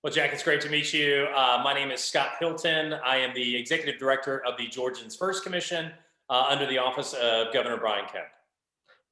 Well, Jack, it's great to meet you. My name is Scott Hilton. I am the executive director of the Georgians First Commission under the office of Governor Brian Kemp.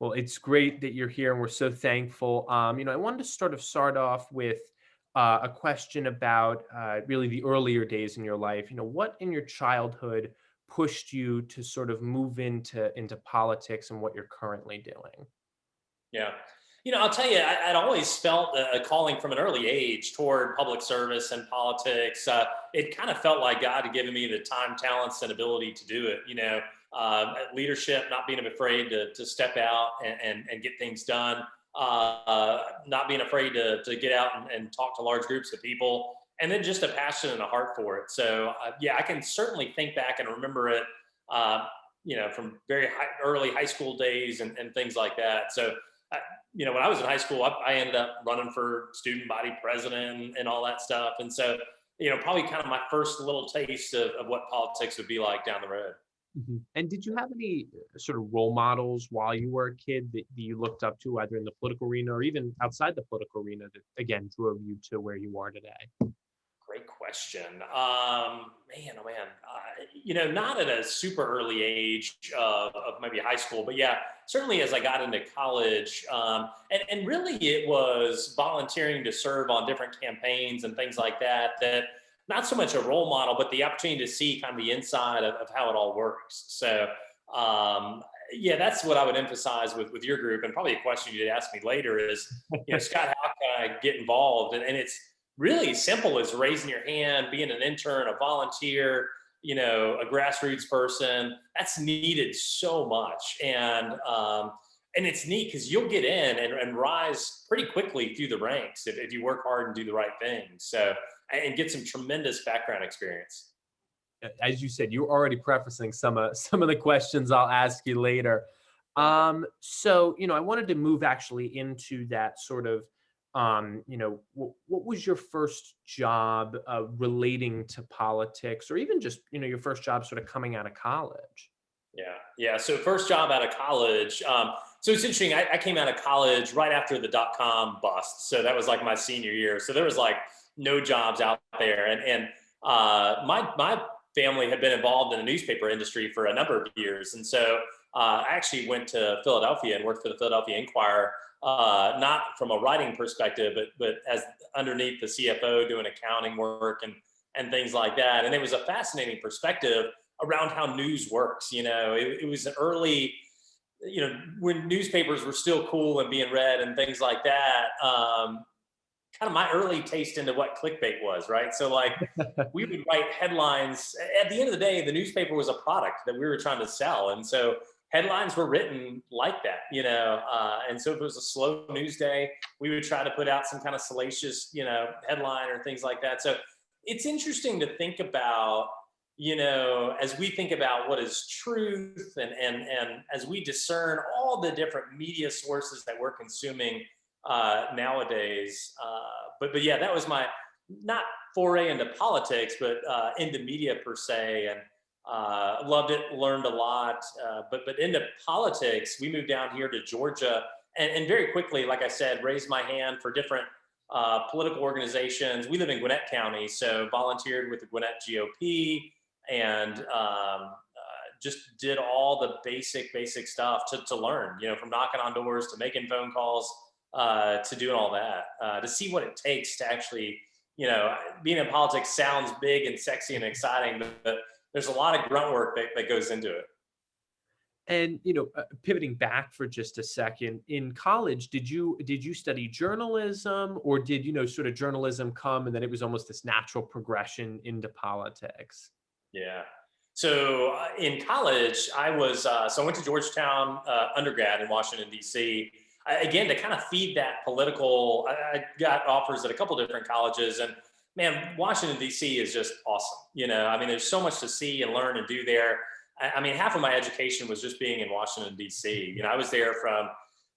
Well, it's great that you're here, and we're so thankful. I wanted to start off with a question about really the earlier days in your life. What in your childhood pushed you to sort of move into politics and what you're currently doing? Yeah. I'll tell you, I'd always felt a calling from an early age toward public service and politics. It kind of felt like God had given me the time, talents, and ability to do it. Leadership, not being afraid to step out and get things done, not being afraid to get out and talk to large groups of people, and then just a passion and a heart for it. So, yeah, I can certainly think back and remember it, from very early high school days and things like that. So, when I was in high school, I ended up running for student body president and all that stuff. And so, probably kind of my first little taste of what politics would be like down the road. And did you have any sort of role models while you were a kid that you looked up to, either in the political arena or even outside the political arena, that again drove you to where you are today? Great question. Man, oh man, not at a super early age of maybe high school, but yeah, certainly as I got into college, and really it was volunteering to serve on different campaigns and things like that. That not so much a role model, but the opportunity to see kind of the inside of how it all works. So, yeah, that's what I would emphasize with your group, and probably a question you'd ask me later is, Scott, how can I get involved? And it's really simple as raising your hand, being an intern, a volunteer, a grassroots person. That's needed so much. And it's neat because you'll get in and rise pretty quickly through the ranks if you work hard and do the right things. So, and get some tremendous background experience. As you said, you're already prefacing some of the questions I'll ask you later. I wanted to move actually into that sort of, what was your first job relating to politics, or even just your first job sort of coming out of college? Yeah, yeah. So first job out of college. So it's interesting. I came out of college right after the dot-com bust. So that was like my senior year. So there was like no jobs out there, and my family had been involved in the newspaper industry for a number of years, and so I actually went to Philadelphia and worked for the Philadelphia Inquirer, not from a writing perspective, but as underneath the CFO doing accounting work and things like that. And it was a fascinating perspective around how news works. It was an early, when newspapers were still cool and being read and things like that. Kind of my early taste into what clickbait was, right? So like we would write headlines. At the end of the day, the newspaper was a product that we were trying to sell. And so headlines were written like that, and so if it was a slow news day, we would try to put out some kind of salacious, headline or things like that. So it's interesting to think about, as we think about what is truth and as we discern all the different media sources that we're consuming nowadays. But yeah, that was my not foray into politics, but into media per se, and loved it, learned a lot. But into politics, we moved down here to Georgia, and very quickly, like I said, raised my hand for different political organizations. We live in Gwinnett County, so volunteered with the Gwinnett GOP, and just did all the basic stuff to learn, from knocking on doors to making phone calls, to doing all that, to see what it takes to actually, being in politics sounds big and sexy and exciting, but there's a lot of grunt work that goes into it. And pivoting back for just a second, in college, did you study journalism, or did sort of journalism come and then it was almost this natural progression into politics? Yeah. So in college, I went to Georgetown undergrad in Washington D.C. Again, to kind of feed that political. I got offers at a couple different colleges, and man, Washington D.C. is just awesome. I mean, there's so much to see and learn and do there. I mean, half of my education was just being in Washington D.C. I was there from,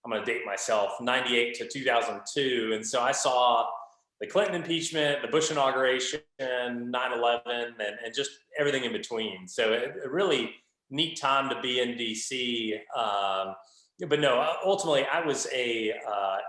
I'm going to date myself, 98 to 2002, and so I saw the Clinton impeachment, the Bush inauguration, 9/11, and just everything in between. So a really neat time to be in DC. But no, ultimately I was a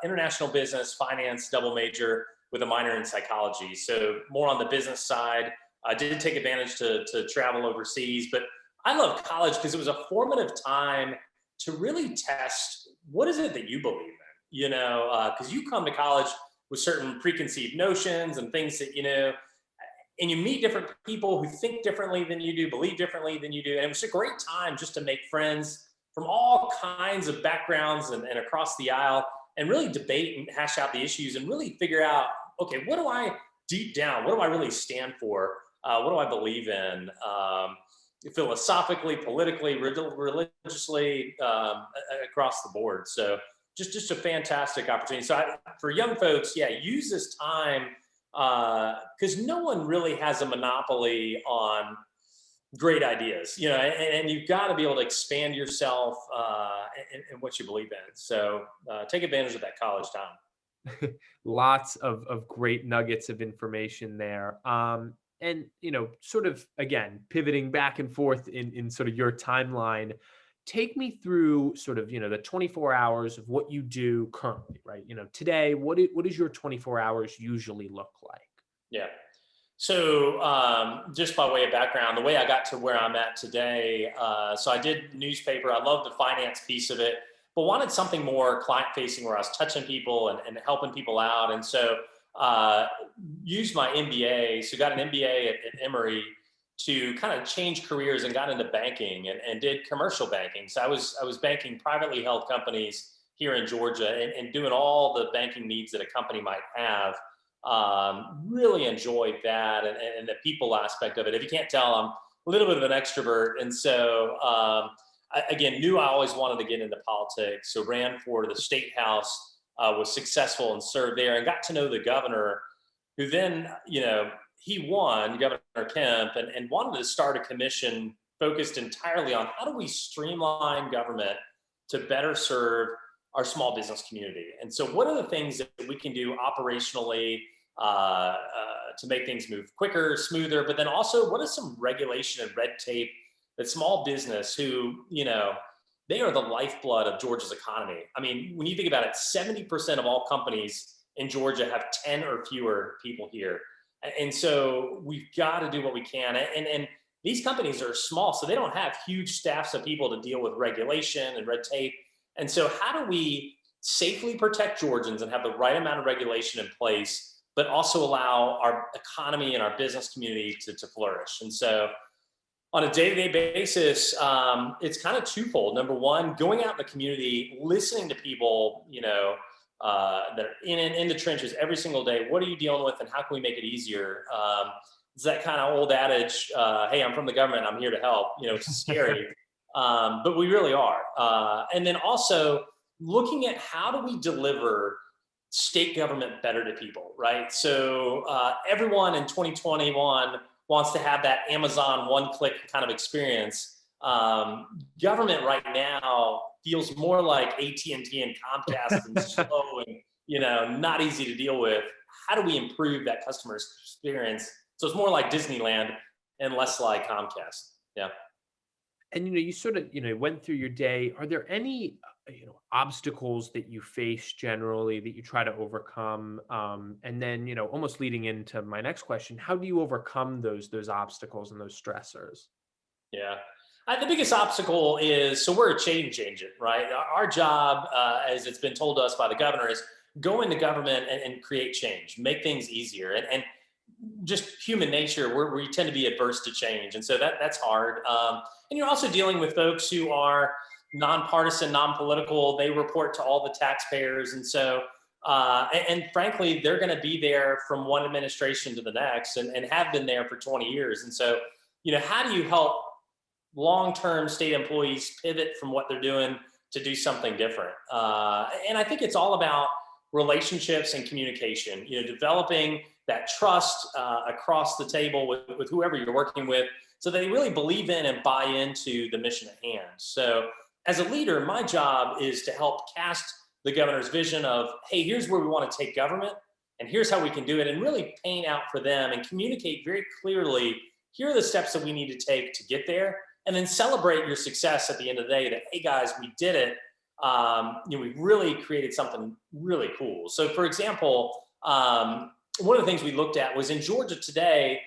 international business finance double major. with a minor in psychology. So more on the business side. I did take advantage to travel overseas, but I love college because it was a formative time to really test what is it that you believe in, because you come to college with certain preconceived notions and things that, and you meet different people who think differently than you do, believe differently than you do. And it was a great time just to make friends from all kinds of backgrounds and across the aisle and really debate and hash out the issues and really figure out, okay, what do I deep down, what do I really stand for? What do I believe in? Philosophically, politically, religiously, across the board. So just a fantastic opportunity. So for young folks, yeah, use this time because no one really has a monopoly on great ideas, and you've got to be able to expand yourself and what you believe in. So take advantage of that college time. Lots of great nuggets of information there. And, sort of, again, pivoting back and forth in sort of your timeline, take me through sort of, the 24 hours of what you do currently, right? Today, what does your 24 hours usually look like? Yeah. So just by way of background, the way I got to where I'm at today, so I did newspaper. I love the finance piece of it, but wanted something more client facing where I was touching people and helping people out. And so used my MBA. So got an MBA at Emory to kind of change careers and got into banking and did commercial banking. So I was banking privately held companies here in Georgia and doing all the banking needs that a company might have. Really enjoyed that and the people aspect of it. If you can't tell, I'm a little bit of an extrovert. And so, again, knew I always wanted to get into politics. So ran for the state house, was successful and served there and got to know the governor who then, he won, Governor Kemp, and wanted to start a commission focused entirely on how do we streamline government to better serve our small business community. And so what are the things that we can do operationally to make things move quicker, smoother, but then also what is some regulation and red tape that small business who, they are the lifeblood of Georgia's economy. I mean, when you think about it, 70% of all companies in Georgia have 10 or fewer people here. And so we've got to do what we can. And these companies are small, so they don't have huge staffs of people to deal with regulation and red tape. And so how do we safely protect Georgians and have the right amount of regulation in place, but also allow our economy and our business community to flourish? And so on a day-to-day basis, it's kind of twofold. Number one, going out in the community, listening to people, that are in the trenches every single day. What are you dealing with and how can we make it easier? It's that kind of old adage, hey, I'm from the government, I'm here to help. It's scary, but we really are. And then also looking at how do we deliver state government better to people, right? So everyone in 2021 wants to have that Amazon one-click kind of experience. Government right now feels more like AT&T and Comcast and slow and not easy to deal with. How do we improve that customer experience so it's more like Disneyland and less like Comcast? Yeah. And you sort of went through your day. Are there any obstacles that you face generally that you try to overcome? And then almost leading into my next question, how do you overcome those obstacles and those stressors? Yeah. The biggest obstacle is, so we're a change agent, right? Our job, as it's been told to us by the governor, is go into government and create change, make things easier. And just human nature, we tend to be adverse to change. And so that's hard. And you're also dealing with folks who are nonpartisan, non-political. They report to all the taxpayers. And so, and frankly, they're going to be there from one administration to the next and have been there for 20 years. And so, how do you help long-term state employees pivot from what they're doing to do something different? And I think it's all about relationships and communication, developing that trust across the table with whoever you're working with so they really believe in and buy into the mission at hand. So as a leader, my job is to help cast the governor's vision of, hey, here's where we want to take government and here's how we can do it, and really paint out for them and communicate very clearly, here are the steps that we need to take to get there, and then celebrate your success at the end of the day that, hey guys, we did it. We really created something really cool. So for example, one of the things we looked at was in Georgia today,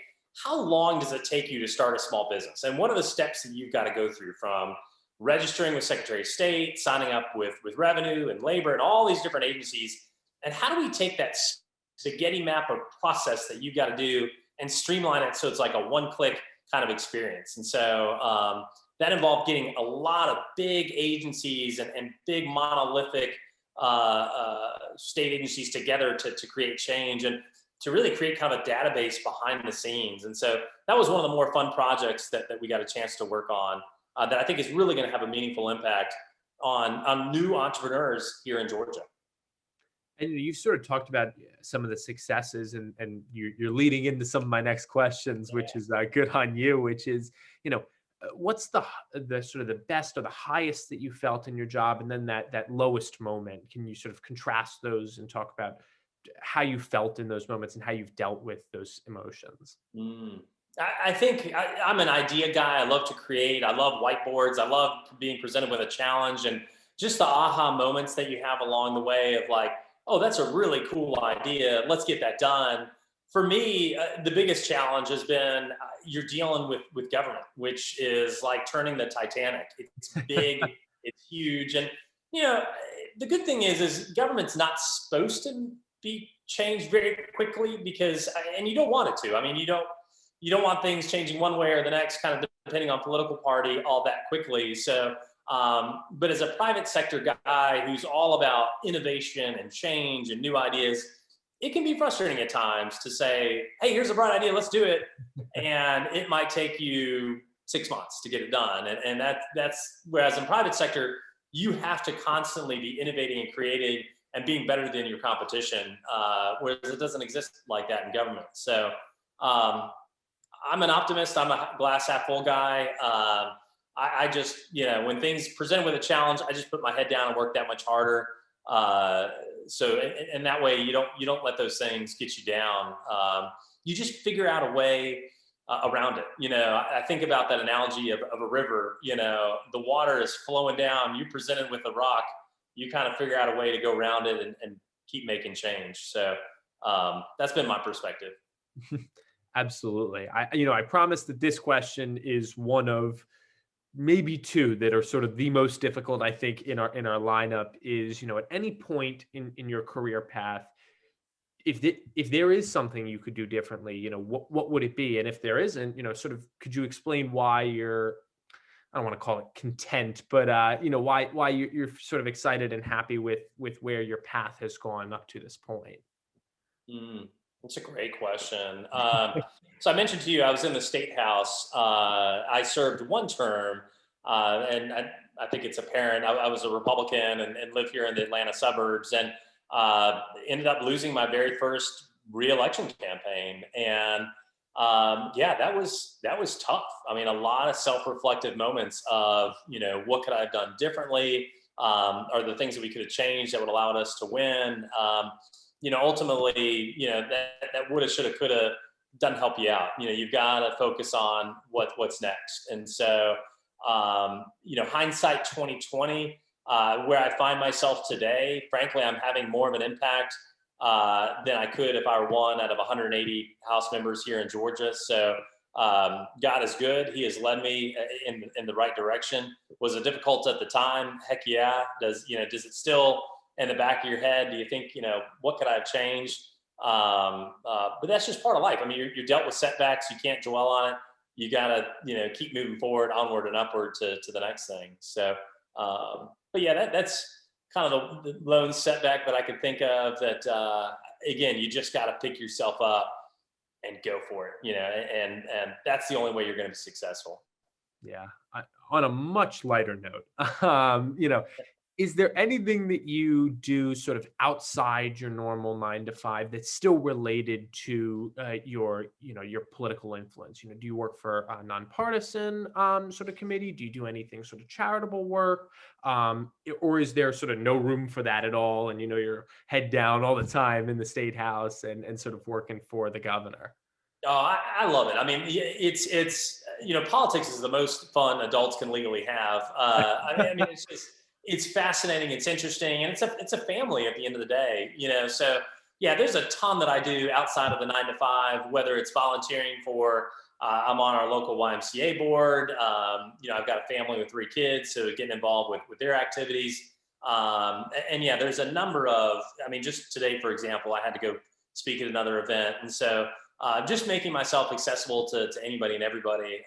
how long does it take you to start a small business? And what are the steps that you've got to go through from registering with Secretary of State, signing up with revenue and labor and all these different agencies? And how do we take that spaghetti map of process that you've got to do and streamline it so it's like a one-click kind of experience? And so that involved getting a lot of big agencies and big monolithic state agencies together to create change and to really create kind of a database behind the scenes. And so that was one of the more fun projects that we got a chance to work on that I think is really going to have a meaningful impact on new entrepreneurs here in Georgia. And you sort of talked about some of the successes, and you're leading into some of my next questions, which is good on you. Which is, what's the sort of the best or the highest that you felt in your job, and then that lowest moment? Can you sort of contrast those and talk about how you felt in those moments and how you've dealt with those emotions? I think I'm an idea guy. I love to create. I love whiteboards. I love being presented with a challenge and just the aha moments that you have along the way of like, oh, that's a really cool idea. Let's get that done. For me, the biggest challenge has been you're dealing with government, which is like turning the Titanic. It's big, it's huge. And, the good thing is government's not supposed to be changed very quickly and you don't want it to. I mean, you don't want things changing one way or the next, kind of depending on political party, all that quickly. So, but as a private sector guy who's all about innovation and change and new ideas, it can be frustrating at times to say, hey, here's a bright idea, let's do it. And it might take you 6 months to get it done. And that's whereas in private sector, you have to constantly be innovating and creating and being better than your competition, whereas it doesn't exist like that in government. So I'm an optimist. I'm a glass half full guy. I just, when things presented with a challenge, I just put my head down and work that much harder. So that way you don't let those things get you down. You just figure out a way around it. I think about that analogy of a river. The water is flowing down. You presented with a rock. You kind of figure out a way to go around it and keep making change. So that's been my perspective. Absolutely. I promise that this question is one of maybe two that are sort of the most difficult, I think, in our lineup. Is, at any point in your career path, if there is something you could do differently, what would it be? And if there isn't, sort of, could you explain why you're, I don't want to call it content, but why you're sort of excited and happy with where your path has gone up to this point? That's a great question. So I mentioned to you, I was in the State House. I served one term, and I think it's apparent. I was a Republican and lived here in the Atlanta suburbs, and ended up losing my very first re-election campaign. And that was tough. I mean, a lot of self-reflective moments of, what could I have done differently? Are the things that we could have changed that would allow us to win? Ultimately, that woulda, shoulda, coulda doesn't help you out. You've got to focus on what's next. And so, hindsight 2020, where I find myself today, frankly, I'm having more of an impact than I could if I were one out of 180 House members here in Georgia. So God is good. He has led me in the right direction. Was it difficult at the time? Heck yeah. Does it still in the back of your head? Do you think, what could I have changed? But that's just part of life. I mean, you're dealt with setbacks. You can't dwell on it. You got to, keep moving forward, onward and upward to the next thing. So, but yeah, that's kind of the lone setback that I could think of that, again, you just got to pick yourself up and go for it, and that's the only way you're going to be successful. Yeah. On a much lighter note, is there anything that you do sort of outside your normal 9 to 5 that's still related to your political influence? Do you work for a nonpartisan sort of committee? Do you do anything sort of charitable work? Or is there sort of no room for that at all? And, you're head down all the time in the State House and sort of working for the governor? Oh, I love it. I mean, it's politics is the most fun adults can legally have. I mean, it's fascinating. It's interesting, and it's a family at the end of the day. So Yeah, there's a ton that I do outside of the 9 to 5, whether it's volunteering for, I'm on our local YMCA board. I've got a family with 3 kids, so getting involved with their activities. And yeah, there's a number of, I mean, just today, for example, I had to go speak at another event. And so just making myself accessible to anybody and everybody.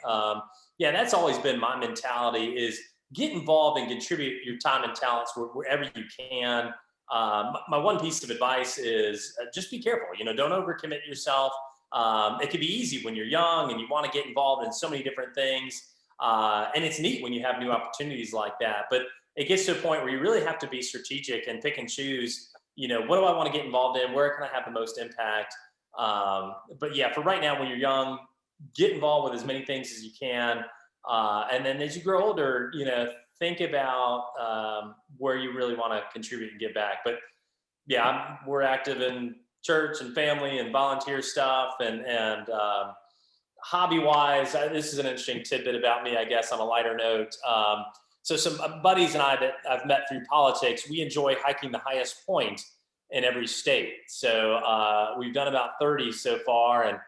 Yeah, that's always been my mentality is get involved and contribute your time and talents wherever you can. My one piece of advice is just be careful. Don't overcommit yourself. It can be easy when you're young and you want to get involved in so many different things. And it's neat when you have new opportunities like that. But it gets to a point where you really have to be strategic and pick and choose. What do I want to get involved in? Where can I have the most impact? But yeah, for right now, when you're young, get involved with as many things as you can. And then as you grow older, think about where you really want to contribute and give back. But yeah, we're active in church and family and volunteer stuff and hobby wise. This is an interesting tidbit about me, I guess, on a lighter note. So some buddies and I that I've met through politics, we enjoy hiking the highest point in every state. So we've done about 30 so far and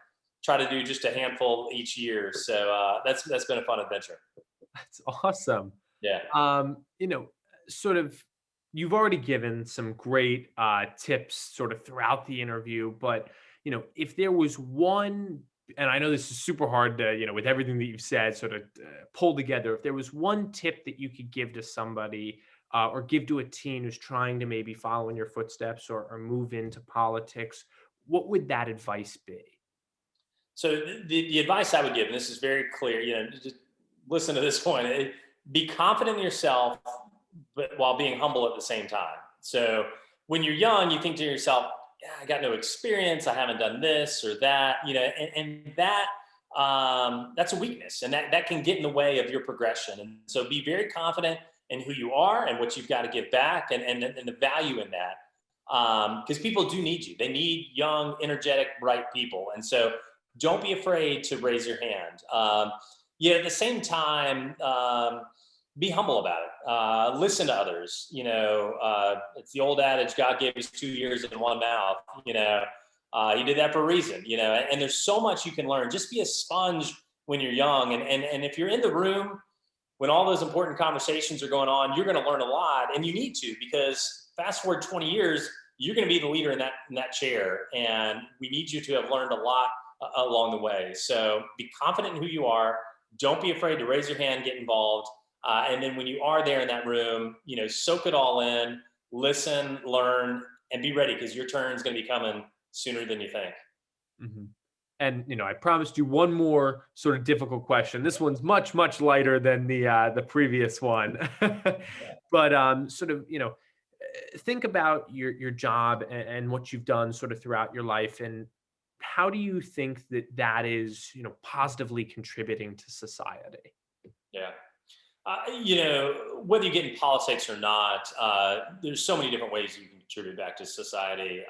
try to do just a handful each year. So that's been a fun adventure. That's awesome. Yeah. You know, sort of, you've already given some great tips sort of throughout the interview, but if there was one, and I know this is super hard to, with everything that you've said, sort of pull together. If there was one tip that you could give to somebody or give to a teen who's trying to maybe follow in your footsteps or move into politics, what would that advice be? So the advice I would give, and this is very clear, just listen to this point. Be confident in yourself, but while being humble at the same time. So when you're young, you think to yourself, yeah, I got no experience. I haven't done this or that, and that that's a weakness, and that can get in the way of your progression. And so be very confident in who you are and what you've got to give back, and the value in that. Because people do need you. They need young, energetic, bright people, and so don't be afraid to raise your hand. At the same time, be humble about it. Listen to others. It's the old adage: God gave us 2 ears and one mouth. He did that for a reason. And there's so much you can learn. Just be a sponge when you're young, and if you're in the room when all those important conversations are going on, you're going to learn a lot, and you need to, because fast forward 20 years, you're going to be the leader in that chair, and we need you to have learned a lot along the way. So be confident in who you are. Don't be afraid to raise your hand, get involved. And then when you are there in that room, soak it all in, listen, learn, and be ready, because your turn is going to be coming sooner than you think. Mhm. And I promised you one more sort of difficult question. This one's much, much lighter than the previous one. But sort of, think about your job and what you've done sort of throughout your life, and how do you think that is, positively contributing to society? Yeah. Whether you get in politics or not, there's so many different ways you can contribute back to society.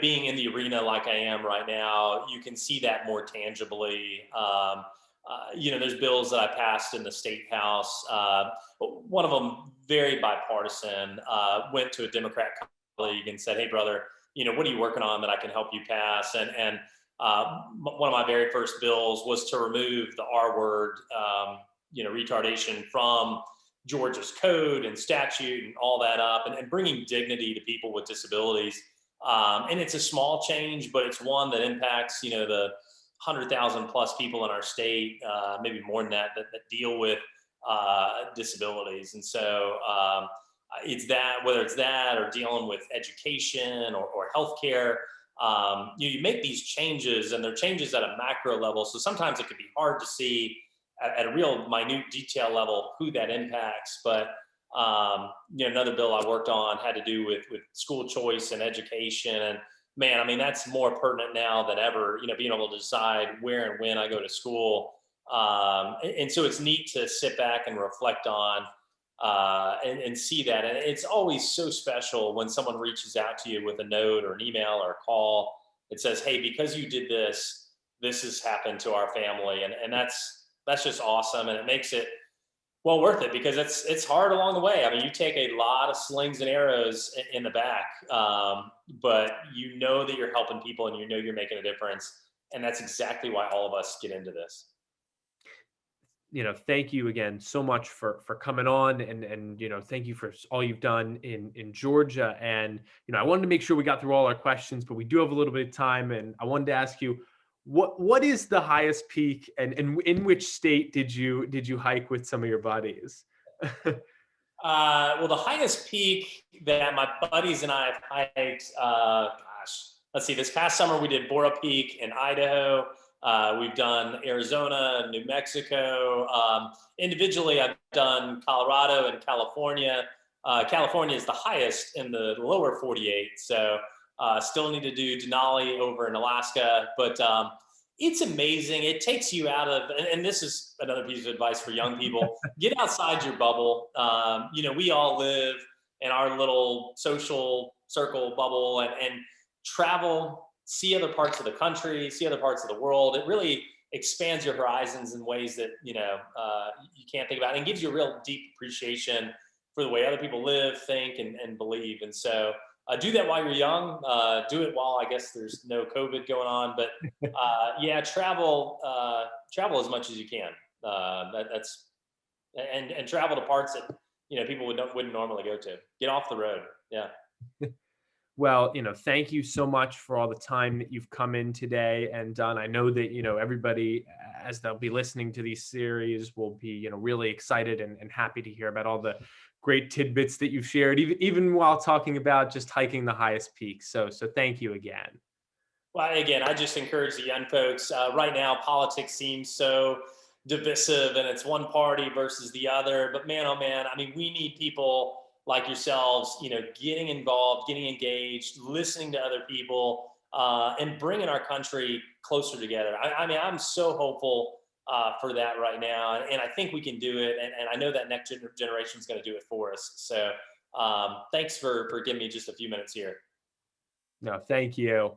Being in the arena like I am right now, you can see that more tangibly. There's bills that I passed in the state house. One of them, very bipartisan, went to a Democrat colleague and said, "Hey, brother, what are you working on that I can help you pass?" And one of my very first bills was to remove the R word, retardation from Georgia's code and statute and all that up, and bringing dignity to people with disabilities. And it's a small change, but it's one that impacts, the 100,000 plus people in our state, maybe more than that deal with disabilities. And so it's that, whether it's that or dealing with education or healthcare, you make these changes, and they're changes at a macro level. So sometimes it can be hard to see at a real minute detail level who that impacts. But another bill I worked on had to do with school choice and education. And man, I mean, that's more pertinent now than ever, being able to decide where and when I go to school. And so it's neat to sit back and reflect on and see that. And it's always so special when someone reaches out to you with a note or an email or a call. It says, "Hey, because you did this has happened to our family." And that's just awesome. And it makes it, Well, worth it because it's hard along the way. I mean, you take a lot of slings and arrows in the back, but you know that you're helping people and you know you're making a difference, and that's exactly why all of us get into this. Thank you again so much for coming on, and thank you for all you've done in Georgia. And I wanted to make sure we got through all our questions, but we do have a little bit of time, and I wanted to ask you, what is the highest peak, and in which state did you hike with some of your buddies? Well, the highest peak that my buddies and I have hiked, let's see, this past summer we did Bora Peak in Idaho. We've done Arizona, New Mexico. Individually, I've done Colorado and California. California is the highest in the lower 48, so still need to do Denali over in Alaska. But it's amazing. It takes you out of, and this is another piece of advice for young people: get outside your bubble. We all live in our little social circle bubble, and travel, see other parts of the country, see other parts of the world. It really expands your horizons in ways that you can't think about, and gives you a real deep appreciation for the way other people live, think, and believe. And so do that while you're young. Do it while, I guess, there's no COVID going on. But yeah, travel as much as you can. That's and travel to parts that people wouldn't normally go to. Get off the road. Yeah. Well, thank you so much for all the time that you've come in today and done. I know that, everybody, as they'll be listening to these series, will be, really excited and happy to hear about all the great tidbits that you've shared, even while talking about just hiking the highest peaks. So thank you again. Well, again, I just encourage the young folks. Right now, politics seems so divisive, and it's one party versus the other. But man, oh man, I mean, we need people like yourselves, getting involved, getting engaged, listening to other people, and bringing our country closer together. I mean, I'm so hopeful for that right now, and I think we can do it. And I know that next generation is going to do it for us. So thanks for giving me just a few minutes here. No, thank you.